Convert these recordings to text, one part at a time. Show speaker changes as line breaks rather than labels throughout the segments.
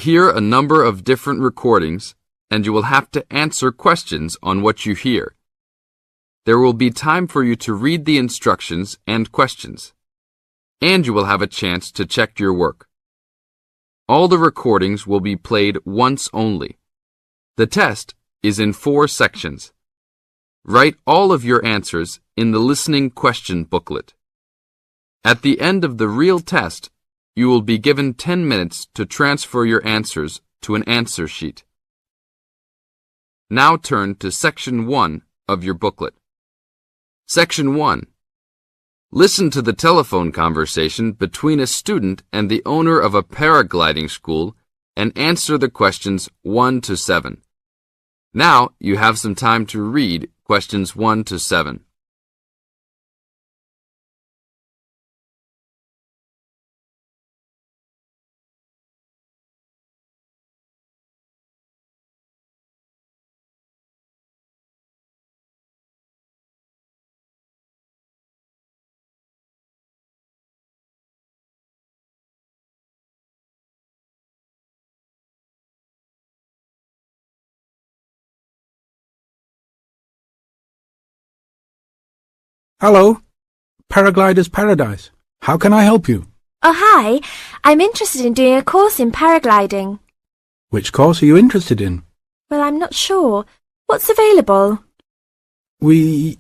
hear a number of different recordings, and you will have to answer questions on what you hear. There will be time for you to read the instructions and questions, and you will have a chance to check your work. All the recordings will be played once only. The test is in 4 sections. Write all of your answers in the listening question booklet. At the end of the real test, you will be given 10 minutes to transfer your answers to an answer sheet. Now turn to Section 1 of your booklet. Section 1. Listen to the telephone conversation between a student and the owner of a paragliding school and answer the questions 1 to 7. Now you have some time to read questions 1 to 7.
Hello, Paraglider's Paradise. How can I help you?
Oh, hi. I'm interested in doing a course in paragliding.
Which course are you interested in?
Well, I'm not sure. What's available?
We've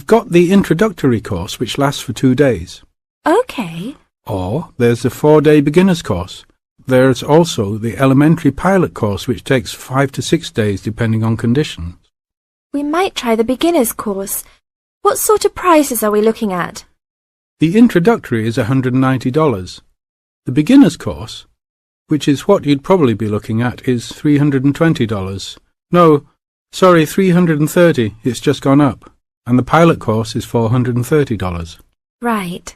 got the introductory course, which lasts for 2 days.
Okay.
Or there's the 4-day beginner's course. There's also the elementary pilot course, which takes 5 to 6 days, depending on conditions.
We might try the beginner's course. What sort of prices are we looking at?
The introductory is $190. The beginner's course, which is what you'd probably be looking at, is $320. No, sorry, $330. It's just gone up. And the pilot course is $430.
Right.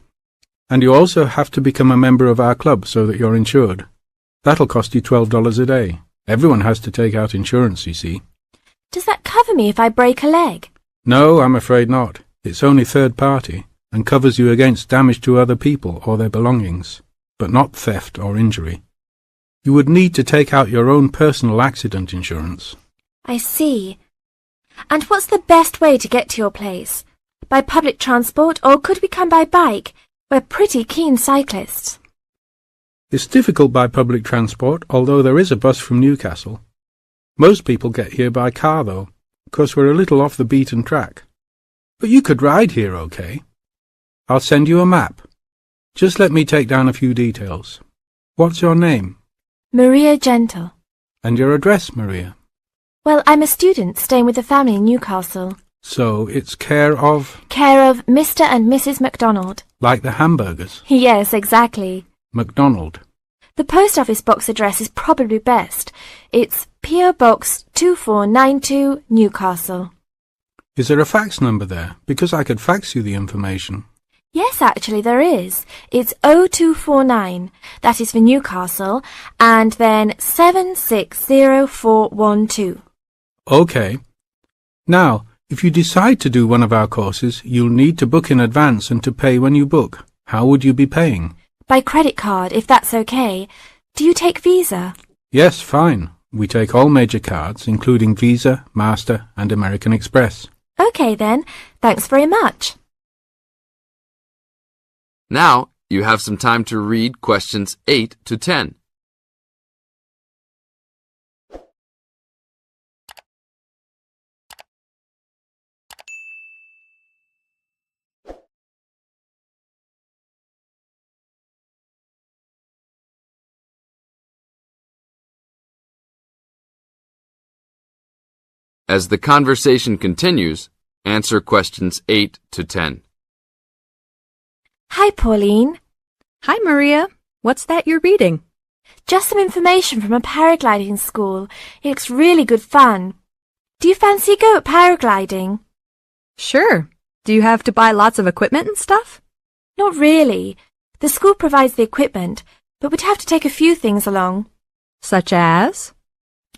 And you also have to become a member of our club so that you're insured. That'll cost you $12 a day. Everyone has to take out insurance, you see.
Does that cover me if I break a leg?
No, I'm afraid not. It's only third party and covers you against damage to other people or their belongings, but not theft or injury. You would need to take out your own personal accident insurance.
I see. And what's the best way to get to your place? By public transport, or could we come by bike? We're pretty keen cyclists.
It's difficult by public transport, although there is a bus from Newcastle. Most people get here by car, though, because we're a little off the beaten track. But you could ride here, okay? I'll send you a map. Just let me take down a few details. What's your name?
Maria Gentle.
And your address, Maria?
Well, I'm a student staying with a family in Newcastle.
So it's care of...
Care of Mr. and Mrs. MacDonald.
Like the hamburgers?
Yes, exactly.
MacDonald.
The post office box address is probably best. It's P.O. Box 2492, Newcastle.
Is there a fax number there? Because I could fax you the information.
Yes, actually there is. It's 0249. That is for Newcastle. And then 760412.
Okay. Now, if you decide to do one of our courses, you'll need to book in advance and to pay when you book. How would you be paying?
By credit card, if that's okay. Do you take Visa?
Yes, fine. We take all major cards, including Visa, Master, and American Express.
Okay then. Thanks very much.
Now you have some time to read questions 8 to 10. As the conversation continues, answer questions 8 to 10.
Hi, Pauline.
Hi, Maria. What's that you're reading?
Just some information from a paragliding school. It looks really good fun. Do you fancy a go at paragliding?
Sure. Do you have to buy lots of equipment and stuff?
Not really. The school provides the equipment, but we'd have to take a few things along.
Such as?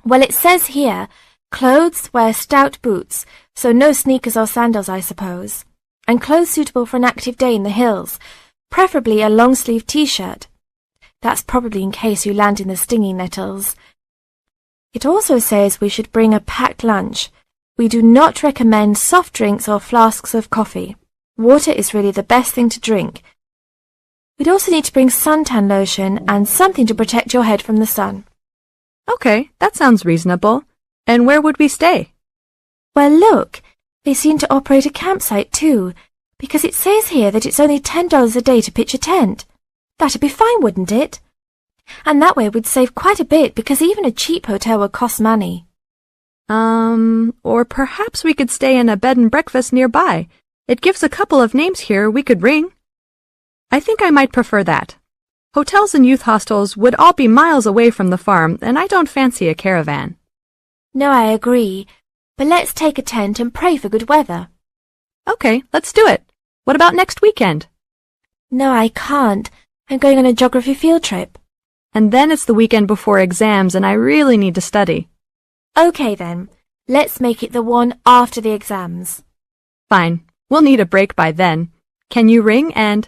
Well, it says here, clothes, wear stout boots, so no sneakers or sandals, I suppose. And clothes suitable for an active day in the hills, preferably a long-sleeve t-shirt. That's probably in case you land in the stinging nettles. It also says we should bring a packed lunch. We do not recommend soft drinks or flasks of coffee. Water is really the best thing to drink. We'd also need to bring suntan lotion and something to protect your head from the sun.
Okay, that sounds reasonable. And where would we stay?
Well, look, they seem to operate a campsite too, because it says here that it's only $10 a day to pitch a tent. That'd be fine, wouldn't it? And that way we'd save quite a bit because even a cheap hotel would cost money.
Or perhaps we could stay in a bed and breakfast nearby. It gives a couple of names here we could ring. I think I might prefer that. Hotels and youth hostels would all be miles away from the farm, and I don't fancy a caravan.
No, I agree. But let's take a tent and pray for good weather.
Okay, let's do it. What about next weekend?
No, I can't. I'm going on a geography field trip.
And then it's the weekend before exams, and I really need to study.
Okay then, let's make it the one after the exams.
Fine. We'll need a break by then. Can you ring and...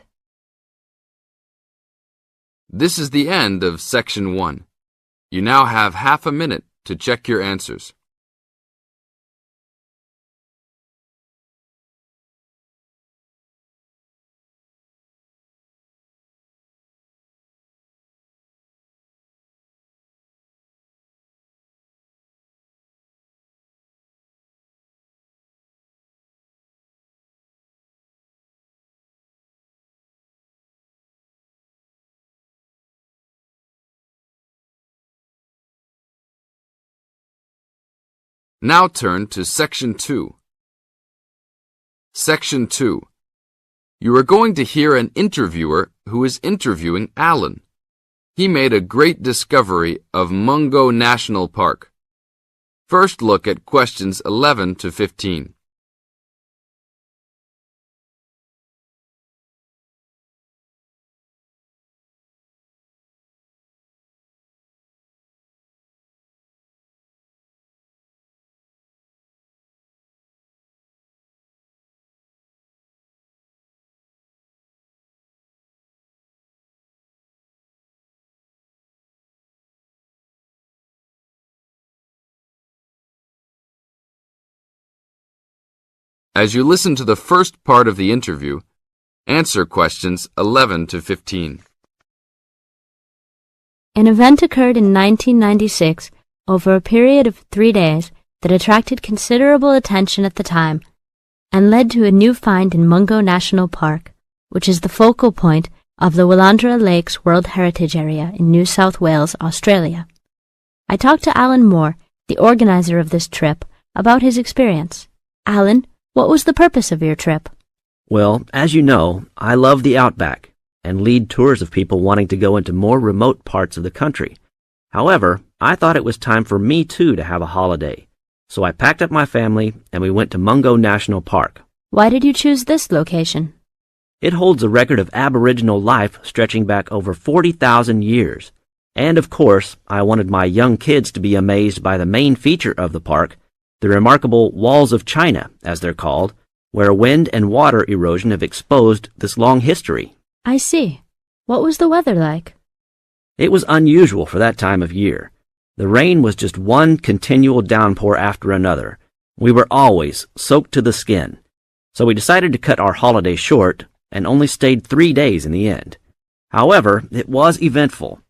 This is the end of Section 1. You now have half a minute to check your answers. Now turn to Section 2. Section 2. You are going to hear an interviewer who is interviewing Alan. He made a great discovery of Mungo National Park. First look at questions 11 to 15. As you listen to the first part of the interview, answer questions 11 to 15.
An event occurred in 1996 over a period of 3 days that attracted considerable attention at the time and led to a new find in Mungo National Park, which is the focal point of the Willandra Lakes World Heritage Area in New South Wales, Australia. I talked to Alan Moore, the organizer of this trip, about his experience. Alan, what was the purpose of your trip?
Well, as you know, I love the outback and lead tours of people wanting to go into more remote parts of the country. However, I thought it was time for me too to have a holiday. So I packed up my family and we went to Mungo National Park.
Why did you choose this location?
It holds a record of Aboriginal life stretching back over 40,000 years. And of course, I wanted my young kids to be amazed by the main feature of the park, the remarkable Walls of China, as they're called, where wind and water erosion have exposed this long history.
I see. What was the weather like?
It was unusual for that time of year. The rain was just one continual downpour after another. We were always soaked to the skin. So we decided to cut our holiday short and only stayed 3 days in the end. However, it was eventful.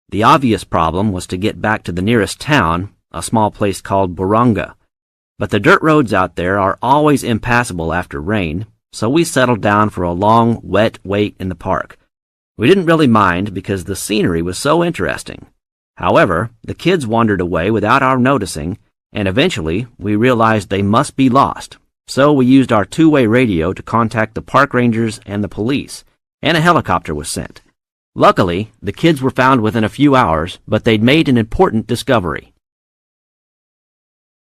The obvious problem was to get back to the nearest town, a small place called Buranga. But the dirt roads out there are always impassable after rain, so we settled down for a long, wet wait in the park. We didn't really mind because the scenery was so interesting. However, the kids wandered away without our noticing, and eventually we realized they must be lost. So we used our two-way radio to contact the park rangers and the police, and a helicopter was sent. Luckily, the kids were found within a few hours, but they'd made an important discovery.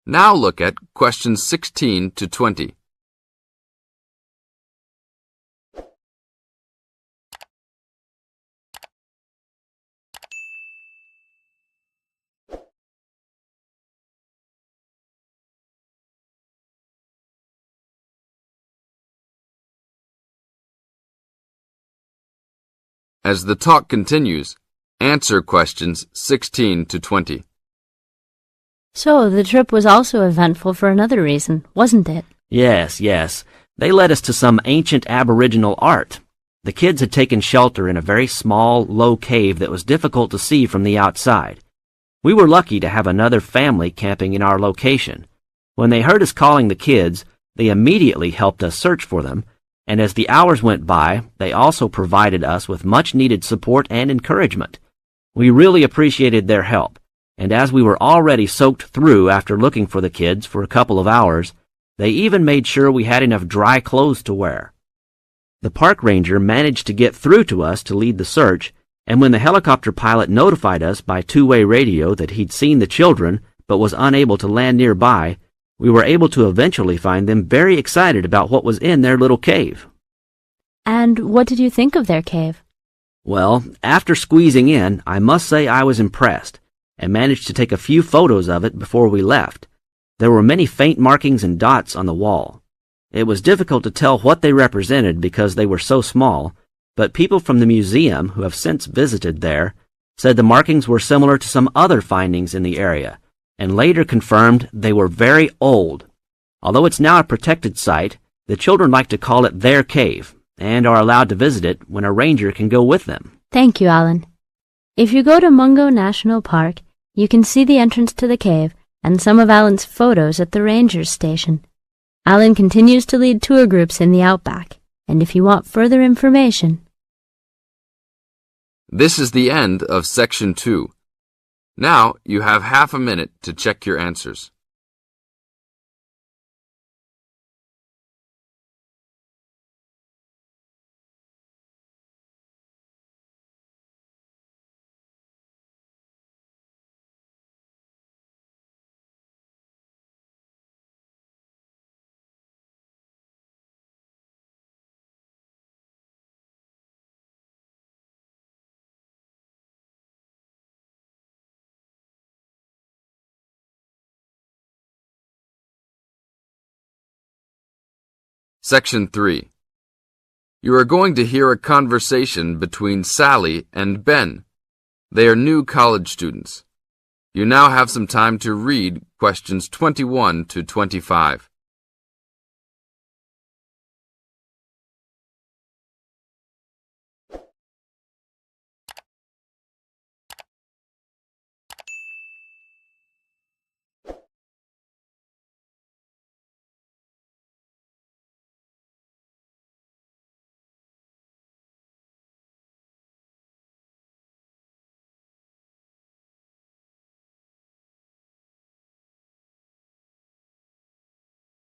Now look at questions 16 to 20. As the talk continues, answer questions 16 to 20.
So, the trip was also eventful for another reason, wasn't it?
Yes, yes. They led us to some ancient Aboriginal art. The kids had taken shelter in a very small, low cave that was difficult to see from the outside. We were lucky to have another family camping in our location. When they heard us calling the kids, they immediately helped us search for them, and as the hours went by, they also provided us with much-needed support and encouragement. We really appreciated their help, and as we were already soaked through after looking for the kids for a couple of hours, they even made sure we had enough dry clothes to wear. The park ranger managed to get through to us to lead the search, and when the helicopter pilot notified us by two-way radio that he'd seen the children but was unable to land nearby, we were able to eventually find them very excited about what was in their little cave.
And what did you think of their cave?
Well, after squeezing in, I must say I was impressed, and managed to take a few photos of it before we left. There were many faint markings and dots on the wall. It was difficult to tell what they represented because they were so small, but people from the museum who have since visited there said the markings were similar to some other findings in the area, and later confirmed they were very old. Although it's now a protected site, the children like to call it their cave, and are allowed to visit it when a ranger can go with them.
Thank you, Alan. If you go to Mungo National Park, you can see the entrance to the cave and some of Alan's photos at the ranger's station. Alan continues to lead tour groups in the outback, and if you want further information...
This is the end of Section 2. Now you have half a minute to check your answers. Section 3. You are going to hear a conversation between Sally and Ben. They are new college students. You now have some time to read questions 21 to 25.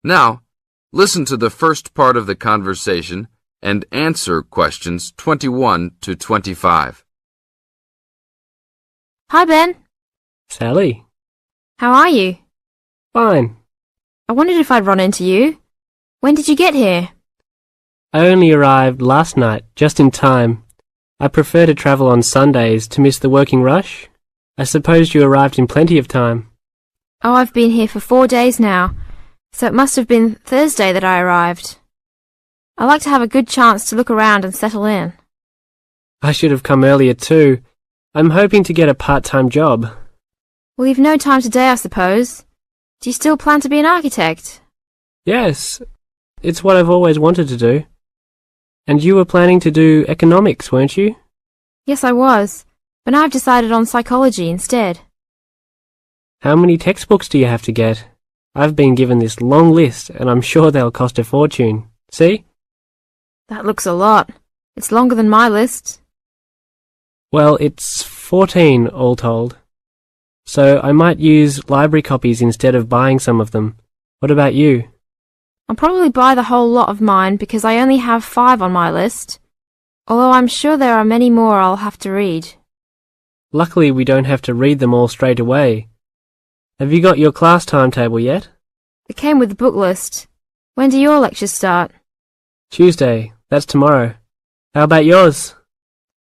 Now, listen to the first part of the conversation and answer questions 21 to 25.
Hi, Ben.
Sally.
How are you?
Fine.
I wondered if I'd run into you. When did you get here?
I only arrived last night, just in time. I prefer to travel on Sundays to miss the working rush. I suppose you arrived in plenty of time.
Oh, I've been here for 4 days now, so it must have been Thursday that I arrived. I like to have a good chance to look around and settle in.
I should have come earlier too. I'm hoping to get a part-time job.
Well, you've no time today, I suppose. Do you still plan to be an architect?
Yes, it's what I've always wanted to do. And you were planning to do economics, weren't you?
Yes, I was, but now I've decided on psychology instead.
How many textbooks do you have to get? I've been given this long list, and I'm sure they'll cost a fortune. See?
That looks a lot. It's longer than my list.
Well, it's 14 all told. So I might use library copies instead of buying some of them. What about you?
I'll probably buy the whole lot of mine because I only have 5 on my list, although I'm sure there are many more I'll have to read.
Luckily, we don't have to read them all straight away. Have you got your class timetable yet?
It came with the book list. When do your lectures start?
Tuesday. That's tomorrow. How about yours?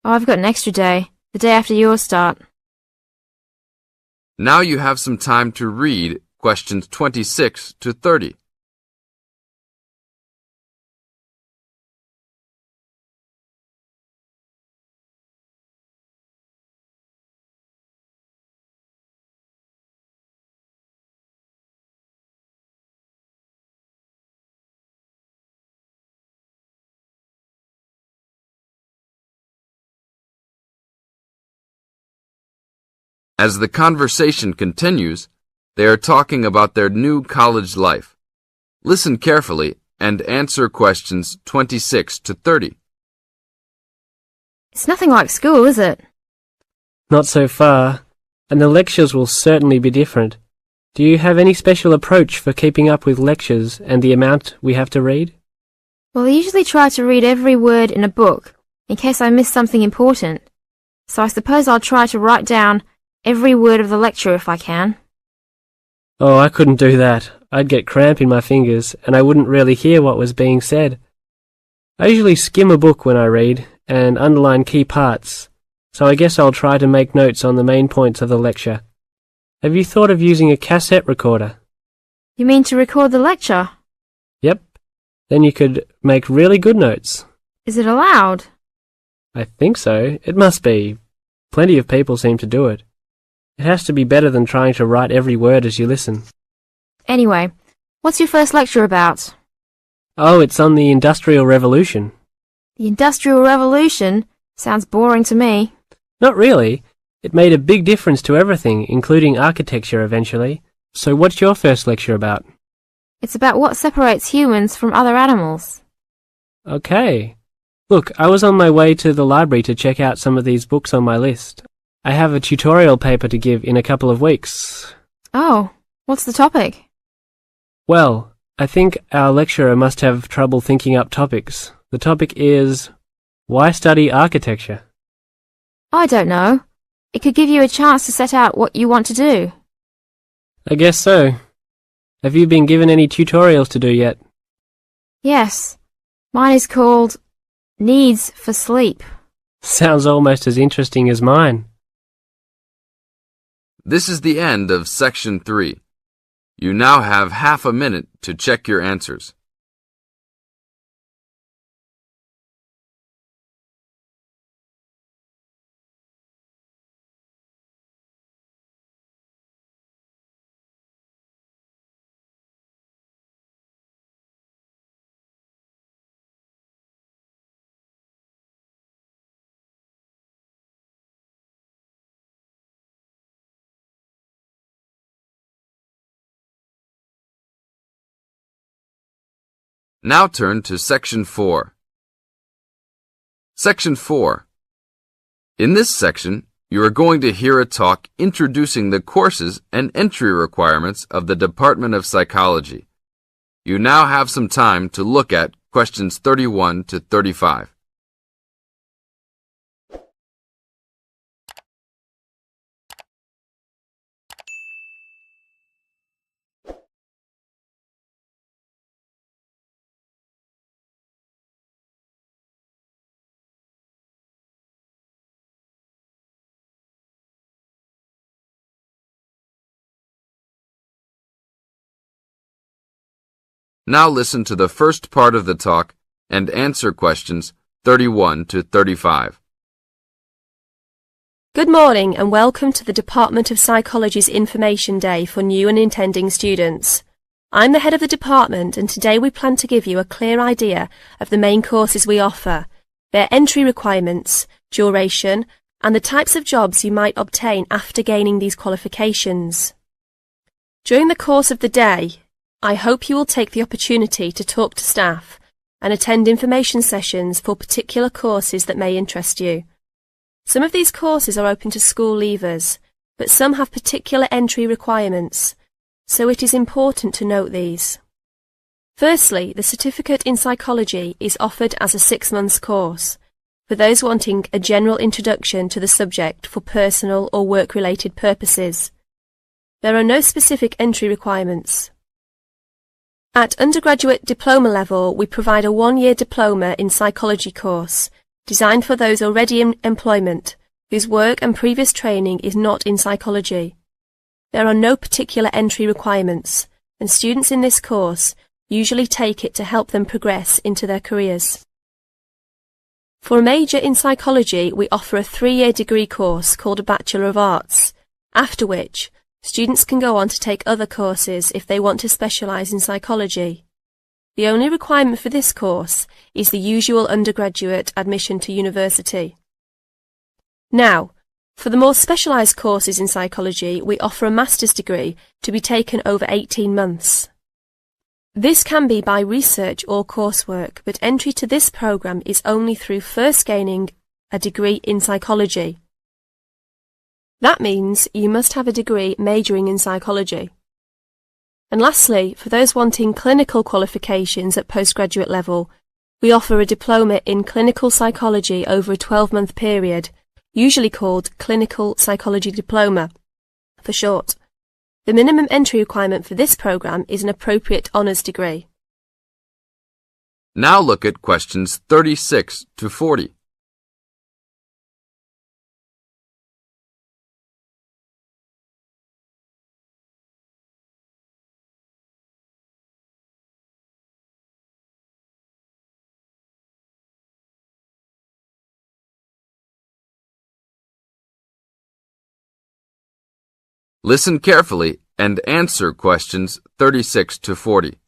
Oh, I've got an extra day, the day after yours start.
Now you have some time to read questions 26 to 30. As the conversation continues, they are talking about their new college life. Listen carefully and answer questions 26 to 30.
It's nothing like school, is it?
Not so far, and the lectures will certainly be different. Do you have any special approach for keeping up with lectures and the amount we have to read?
Well, I usually try to read every word in a book, in case I miss something important. So I suppose I'll try to write down every word of the lecture if I can.
Oh, I couldn't do that. I'd get cramp in my fingers, and I wouldn't really hear what was being said. I usually skim a book when I read, and underline key parts, so I guess I'll try to make notes on the main points of the lecture. Have you thought of using a cassette recorder?
You mean to record the lecture?
Yep. Then you could make really good notes.
Is it allowed?
I think so. It must be. Plenty of people seem to do it. It has to be better than trying to write every word as you listen.
Anyway, what's your first lecture about?
Oh, it's on the Industrial Revolution.
The Industrial Revolution? Sounds boring to me.
Not really. It made a big difference to everything, including architecture eventually. So what's your first lecture about?
It's about what separates humans from other animals.
Okay. Look, I was on my way to the library to check out some of these books on my list. I have a tutorial paper to give in a couple of weeks.
Oh, what's the topic?
Well, I think our lecturer must have trouble thinking up topics. The topic is, why study architecture?
I don't know. It could give you a chance to set out what you want to do.
I guess so. Have you been given any tutorials to do yet?
Yes. Mine is called Needs for Sleep.
Sounds almost as interesting as mine.
This is the end of Section 3. You now have half a minute to check your answers. Now turn to Section 4. Section 4. In this section, you are going to hear a talk introducing the courses and entry requirements of the Department of Psychology. You now have some time to look at questions 31 to 35. Now listen to the first part of the talk and answer questions 31 to 35.
Good morning and welcome to the Department of Psychology's Information Day for new and intending students. I'm the head of the department and today we plan to give you a clear idea of the main courses we offer, their entry requirements, duration, and the types of jobs you might obtain after gaining these qualifications. During the course of the day, I hope you will take the opportunity to talk to staff and attend information sessions for particular courses that may interest you. Some of these courses are open to school leavers, but some have particular entry requirements, so it is important to note these. Firstly, the Certificate in Psychology is offered as a 6-month course for those wanting a general introduction to the subject for personal or work-related purposes. There are no specific entry requirements. At undergraduate diploma level, we provide a 1-year diploma in psychology course designed for those already in employment whose work and previous training is not in psychology. There are no particular entry requirements, and students in this course usually take it to help them progress into their careers. For a major in psychology, we offer a 3-year degree course called a Bachelor of Arts, after which students can go on to take other courses if they want to specialise in psychology. The only requirement for this course is the usual undergraduate admission to university. Now, For the more specialised courses in psychology, we offer a master's degree to be taken over 18 months. This can be by research or coursework, but entry to this programme is only through first gaining a degree in psychology. That means you must have a degree majoring in psychology. And lastly, for those wanting clinical qualifications at postgraduate level, we offer a diploma in clinical psychology over a 12-month period, usually called Clinical Psychology Diploma, for short. The minimum entry requirement for this programme is an appropriate honours degree.
Now look at questions 36 to 40. Listen carefully and answer questions 36 to 40.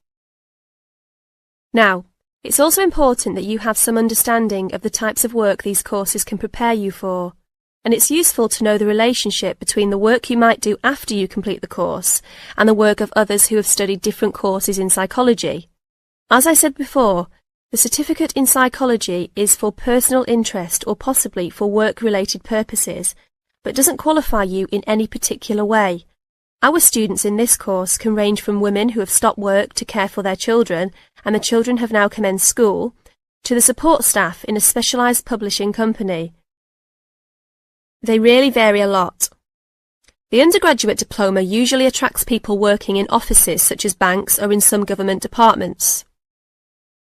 Now, it's also important that you have some understanding of the types of work these courses can prepare you for, and it's useful to know the relationship between the work you might do after you complete the course and the work of others who have studied different courses in psychology. As I said before, the certificate in psychology is for personal interest or possibly for work-related purposes, but doesn't qualify you in any particular way. Our students in this course can range from women who have stopped work to care for their children and the children have now commenced school, to the support staff in a specialised publishing company. They really vary a lot. The undergraduate diploma usually attracts people working in offices such as banks or in some government departments.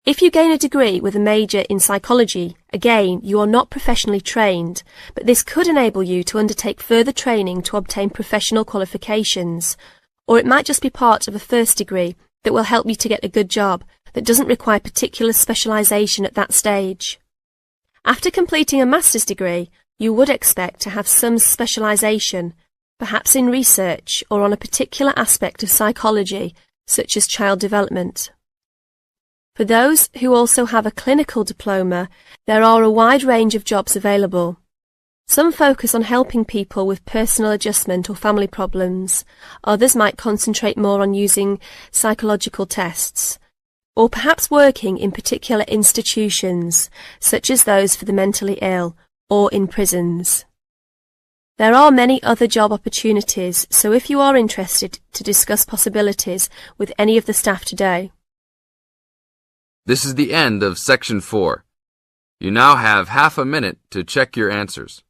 If you gain a degree with a major in psychology, again, you are not professionally trained, but this could enable you to undertake further training to obtain professional qualifications, or it might just be part of a first degree that will help you to get a good job that doesn't require particular specialisation at that stage. After completing a master's degree, you would expect to have some specialisation, perhaps in research or on a particular aspect of psychology, such as child development. For those who also have a clinical diploma, there are a wide range of jobs available. Some focus on helping people with personal adjustment or family problems. Others might concentrate more on using psychological tests, or perhaps working in particular institutions, such as those for the mentally ill, or in prisons. There are many other job opportunities, so if you are interested to discuss possibilities with any of the staff today.
This is the end of Section 4. You now have half a minute to check your answers.